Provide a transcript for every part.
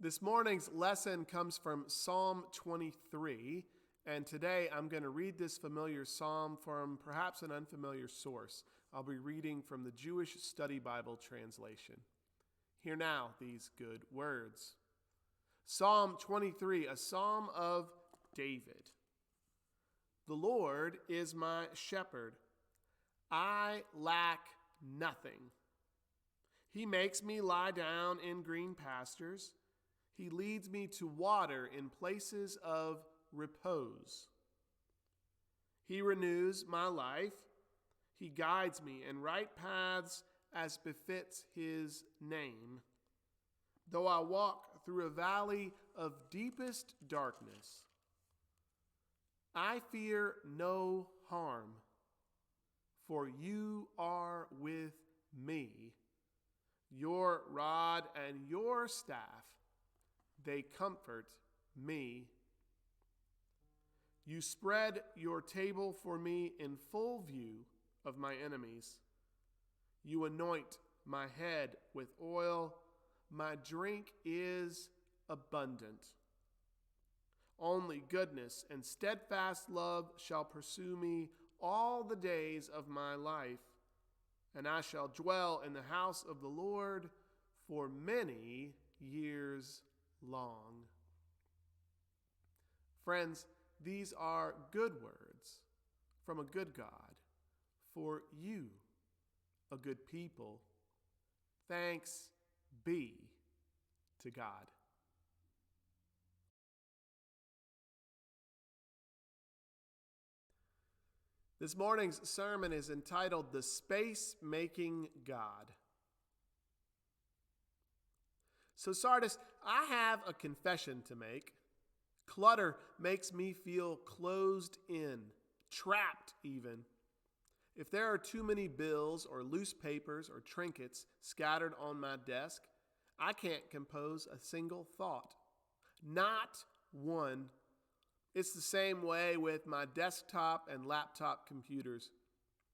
This morning's lesson comes from Psalm 23, and today I'm going to read this familiar psalm from perhaps an unfamiliar source. I'll be reading from the Jewish Study Bible translation. Hear now these good words. Psalm 23, a psalm of David. The Lord is my shepherd. I lack nothing. He makes me lie down in green pastures. He leads me to water in places of repose. He renews my life. He guides me in right paths as befits his name. Though I walk through a valley of deepest darkness, I fear no harm, for you are with me. Your rod and your staff, they comfort me. You spread your table for me in full view of my enemies. You anoint my head with oil. My drink is abundant. Only goodness and steadfast love shall pursue me all the days of my life, and I shall dwell in the house of the Lord for many years long. Friends, these are good words from a good God for you, a good people. Thanks be to God. This morning's sermon is entitled The Space-Making God. So Sardis, I have a confession to make. Clutter makes me feel closed in, trapped even. If there are too many bills or loose papers or trinkets scattered on my desk, I can't compose a single thought. Not one. It's the same way with my desktop and laptop computers.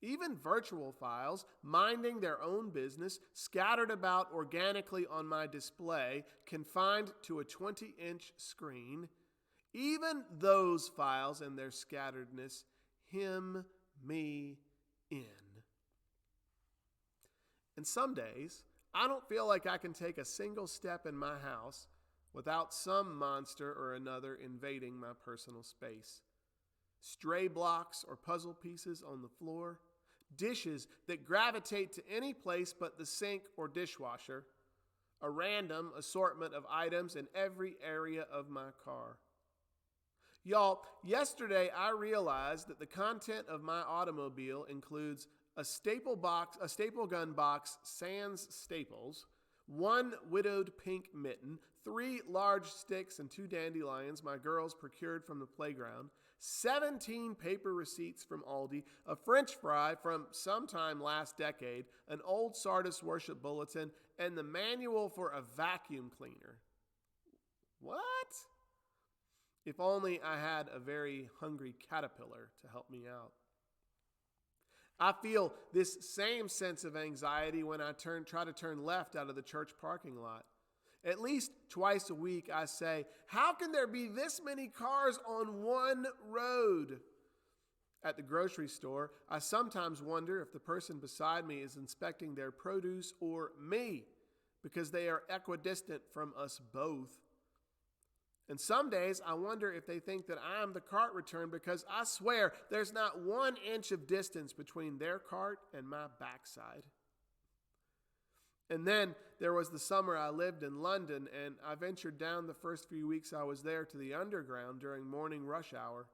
Even virtual files, minding their own business, scattered about organically on my display, confined to a 20-inch screen, even those files and their scatteredness hem me in. And some days, I don't feel like I can take a single step in my house without some monster or another invading my personal space. Stray blocks or puzzle pieces on the floor, dishes that gravitate to any place but the sink or dishwasher, a random assortment of items in every area of my car. Y'all, yesterday I realized that the content of my automobile includes a staple gun box sans staples, one widowed pink mitten, 3 large sticks and 2 dandelions my girls procured from the playground, 17 paper receipts from Aldi, a French fry from sometime last decade, an old Sardis worship bulletin, and the manual for a vacuum cleaner. What? If only I had a very hungry caterpillar to help me out. I feel this same sense of anxiety when I try to turn left out of the church parking lot. At least twice a week I say, how can there be this many cars on one road? At the grocery store, I sometimes wonder if the person beside me is inspecting their produce or me, because they are equidistant from us both. And some days I wonder if they think that I am the cart return, because I swear there's not 1 inch of distance between their cart and my backside. And then there was the summer I lived in London, and I ventured down the first few weeks I was there to the underground during morning rush hour.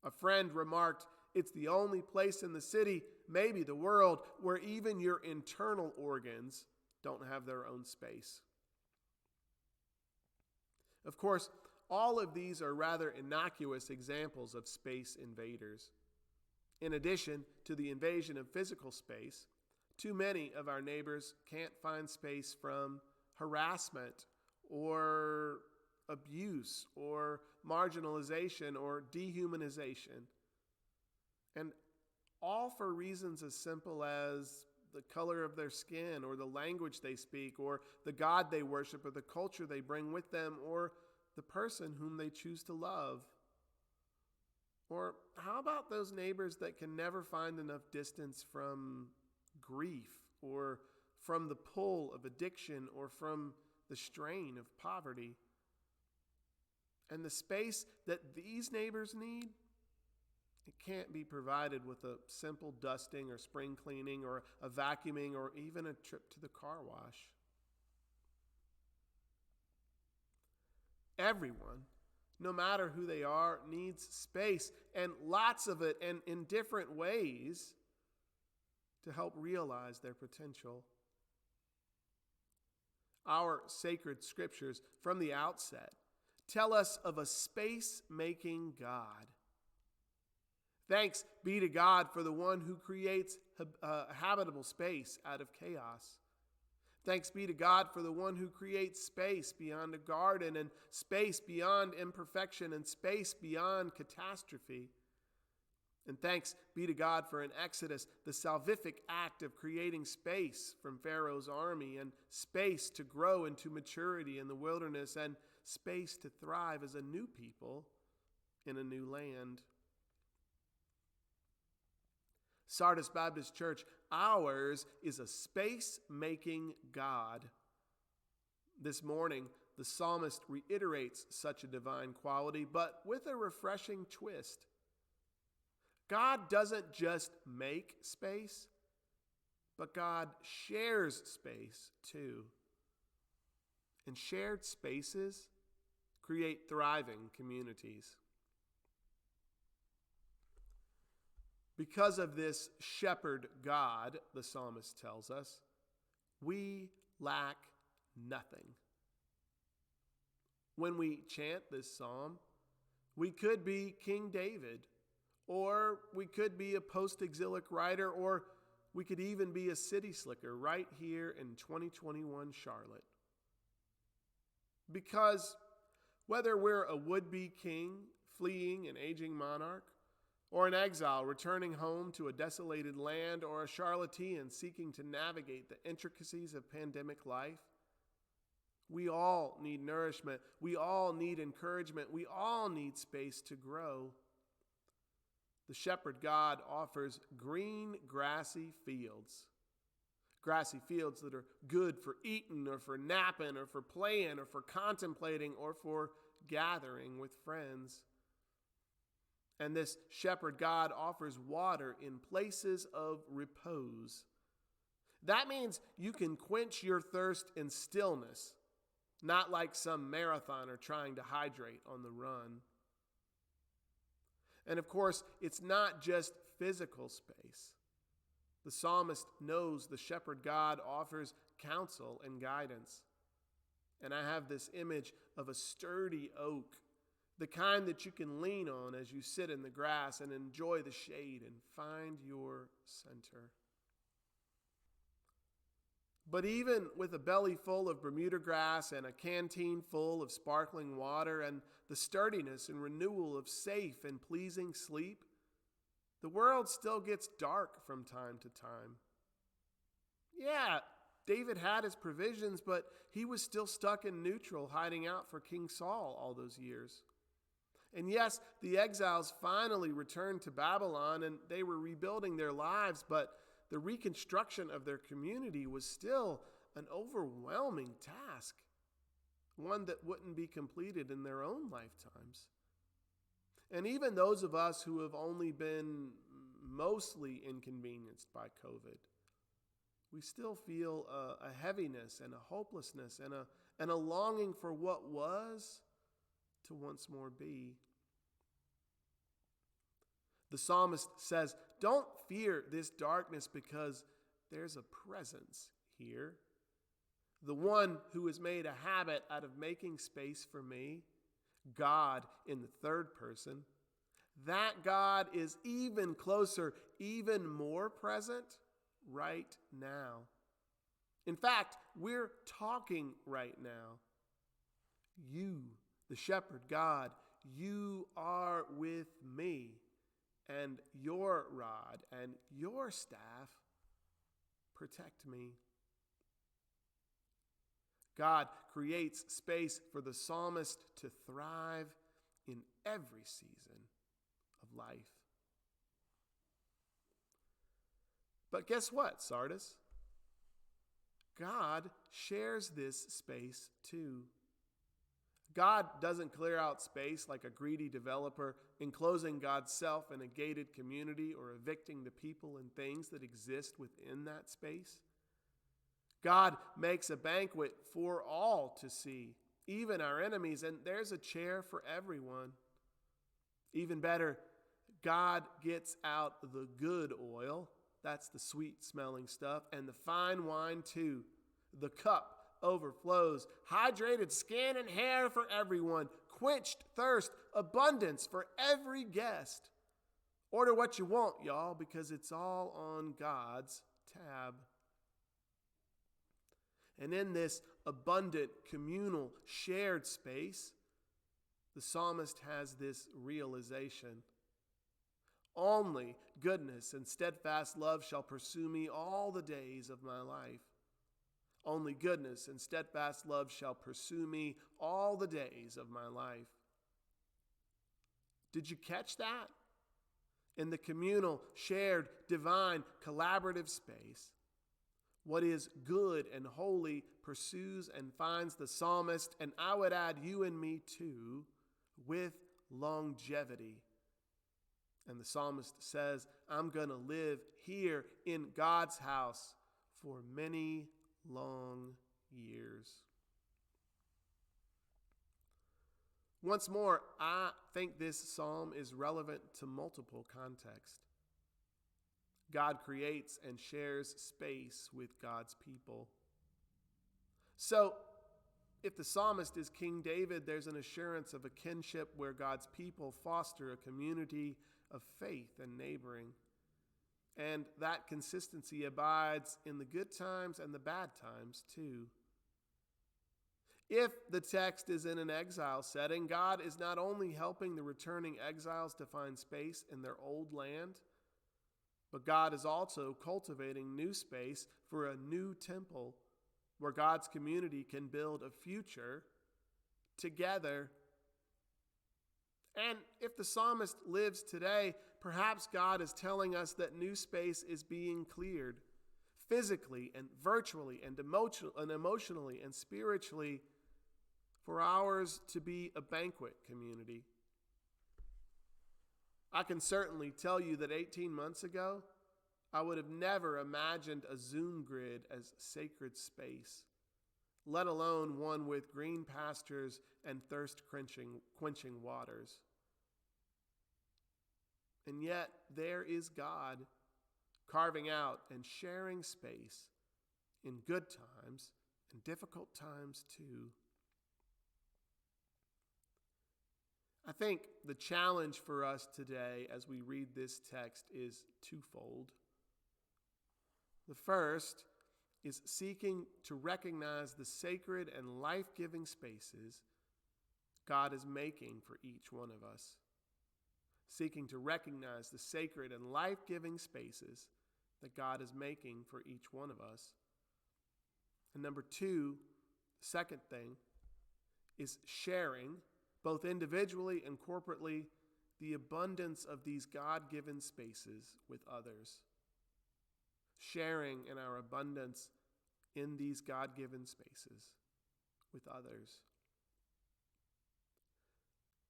A friend remarked, it's the only place in the city, maybe the world, where even your internal organs don't have their own space. Of course, all of these are rather innocuous examples of space invaders. In addition to the invasion of physical space, too many of our neighbors can't find space from harassment or abuse or marginalization or dehumanization. And all for reasons as simple as the color of their skin, or the language they speak, or the God they worship, or the culture they bring with them, or the person whom they choose to love? Or how about those neighbors that can never find enough distance from grief, or from the pull of addiction, or from the strain of poverty? And the space that these neighbors need, it can't be provided with a simple dusting or spring cleaning or a vacuuming or even a trip to the car wash. Everyone, no matter who they are, needs space, and lots of it, and in different ways, to help realize their potential. Our sacred scriptures from the outset tell us of a space-making God. Thanks be to God for the one who creates habitable space out of chaos. Thanks be to God for the one who creates space beyond a garden, and space beyond imperfection, and space beyond catastrophe. And thanks be to God for in Exodus, the salvific act of creating space from Pharaoh's army, and space to grow into maturity in the wilderness, and space to thrive as a new people in a new land. Sardis Baptist Church, ours is a space-making God. This morning, the psalmist reiterates such a divine quality, but with a refreshing twist. God doesn't just make space, but God shares space too. And shared spaces create thriving communities. Because of this shepherd God, the psalmist tells us, we lack nothing. When we chant this psalm, we could be King David, or we could be a post-exilic writer, or we could even be a city slicker right here in 2021 Charlotte. Because whether we're a would-be king fleeing an aging monarch, or an exile returning home to a desolated land, or a charlatan seeking to navigate the intricacies of pandemic life, we all need nourishment. We all need encouragement. We all need space to grow. The shepherd God offers green, grassy fields. Grassy fields that are good for eating, or for napping, or for playing, or for contemplating, or for gathering with friends. And this shepherd God offers water in places of repose. That means you can quench your thirst in stillness, not like some marathoner trying to hydrate on the run. And of course, it's not just physical space. The psalmist knows the shepherd God offers counsel and guidance. And I have this image of a sturdy oak, the kind that you can lean on as you sit in the grass and enjoy the shade and find your center. But even with a belly full of Bermuda grass and a canteen full of sparkling water and the sturdiness and renewal of safe and pleasing sleep, the world still gets dark from time to time. Yeah, David had his provisions, but he was still stuck in neutral, hiding out for King Saul all those years. And yes, the exiles finally returned to Babylon, and they were rebuilding their lives, but the reconstruction of their community was still an overwhelming task, one that wouldn't be completed in their own lifetimes. And even those of us who have only been mostly inconvenienced by COVID, we still feel a heaviness and a hopelessness and a longing for what was to once more be. The psalmist says, don't fear this darkness because there's a presence here. The one who has made a habit out of making space for me, God in the third person, that God is even closer, even more present right now. In fact, we're talking right now. You, the shepherd God, you are with me, and your rod and your staff protect me. God creates space for the psalmist to thrive in every season of life. But guess what, Sardis? God shares this space too. God doesn't clear out space like a greedy developer, enclosing God's self in a gated community or evicting the people and things that exist within that space. God makes a banquet for all to see, even our enemies, and there's a chair for everyone. Even better, God gets out the good oil, that's the sweet smelling stuff, and the fine wine too. The cup overflows, hydrated skin and hair for everyone, quenched thirst, abundance for every guest. Order what you want, y'all, because it's all on God's tab. And in this abundant, communal, shared space, the psalmist has this realization. Only goodness and steadfast love shall pursue me all the days of my life. Only goodness and steadfast love shall pursue me all the days of my life. Did you catch that? In the communal, shared, divine, collaborative space, what is good and holy pursues and finds the psalmist, and I would add you and me too, with longevity. And the psalmist says, I'm going to live here in God's house for many long years. Once more, I think this psalm is relevant to multiple contexts. God creates and shares space with God's people. So, if the psalmist is King David, there's an assurance of a kinship where God's people foster a community of faith and neighboring. And that consistency abides in the good times and the bad times too. If the text is in an exile setting, God is not only helping the returning exiles to find space in their old land, but God is also cultivating new space for a new temple where God's community can build a future together. And if the psalmist lives today, perhaps God is telling us that new space is being cleared physically and virtually and emotionally and spiritually for ours to be a banquet community. I can certainly tell you that 18 months ago, I would have never imagined a Zoom grid as sacred space, let alone one with green pastures and thirst-quenching waters. And yet, there is God carving out and sharing space in good times and difficult times too. I think the challenge for us today as we read this text is twofold. The first is seeking to recognize the sacred and life-giving spaces God is making for each one of us. Seeking to recognize the sacred and life-giving spaces that God is making for each one of us. And number two, the second thing, is sharing, both individually and corporately, the abundance of these God-given spaces with others. Sharing in our abundance in these God-given spaces with others.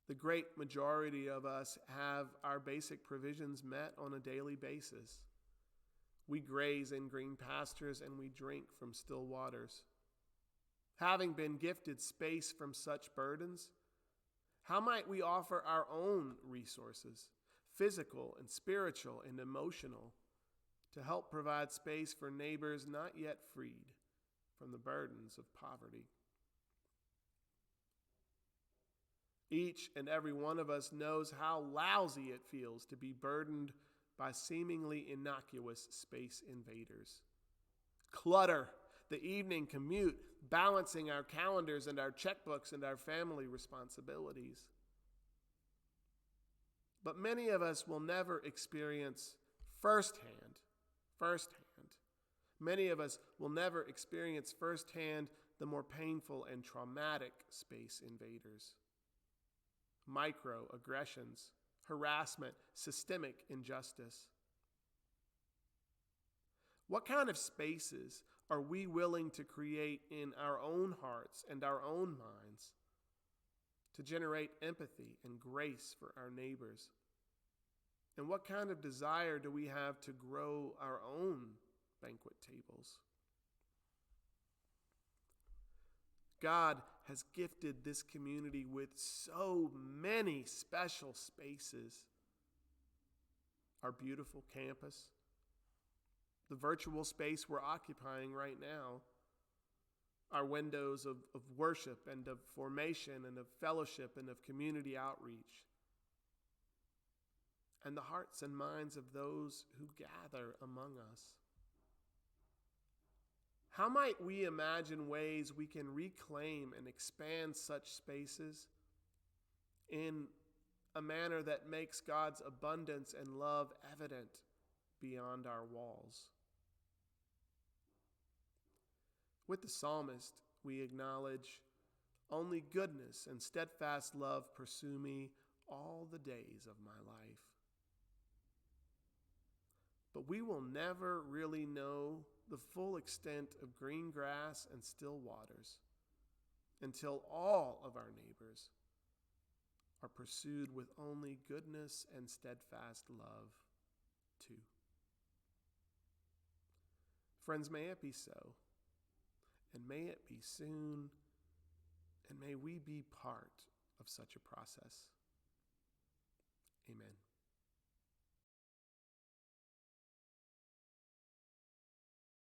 The great majority of us have our basic provisions met on a daily basis. We graze in green pastures and we drink from still waters. Having been gifted space from such burdens, how might we offer our own resources, physical and spiritual and emotional, to help provide space for neighbors not yet freed from the burdens of poverty? Each and every one of us knows how lousy it feels to be burdened by seemingly innocuous space invaders. Clutter, the evening commute, balancing our calendars and our checkbooks and our family responsibilities. But many of us will never experience firsthand, Many of us will never experience firsthand the more painful and traumatic space invaders. Microaggressions, harassment, systemic injustice. What kind of spaces are we willing to create in our own hearts and our own minds to generate empathy and grace for our neighbors? And what kind of desire do we have to grow our own banquet tables? God has gifted this community with so many special spaces. Our beautiful campus, the virtual space we're occupying right now, our windows of worship and of formation and of fellowship and of community outreach, and the hearts and minds of those who gather among us. How might we imagine ways we can reclaim and expand such spaces in a manner that makes God's abundance and love evident beyond our walls? With the psalmist, we acknowledge, "Only goodness and steadfast love pursue me all the days of my life." But we will never really know the full extent of green grass and still waters until all of our neighbors are pursued with only goodness and steadfast love too. Friends, may it be so, and may it be soon, and may we be part of such a process. Amen.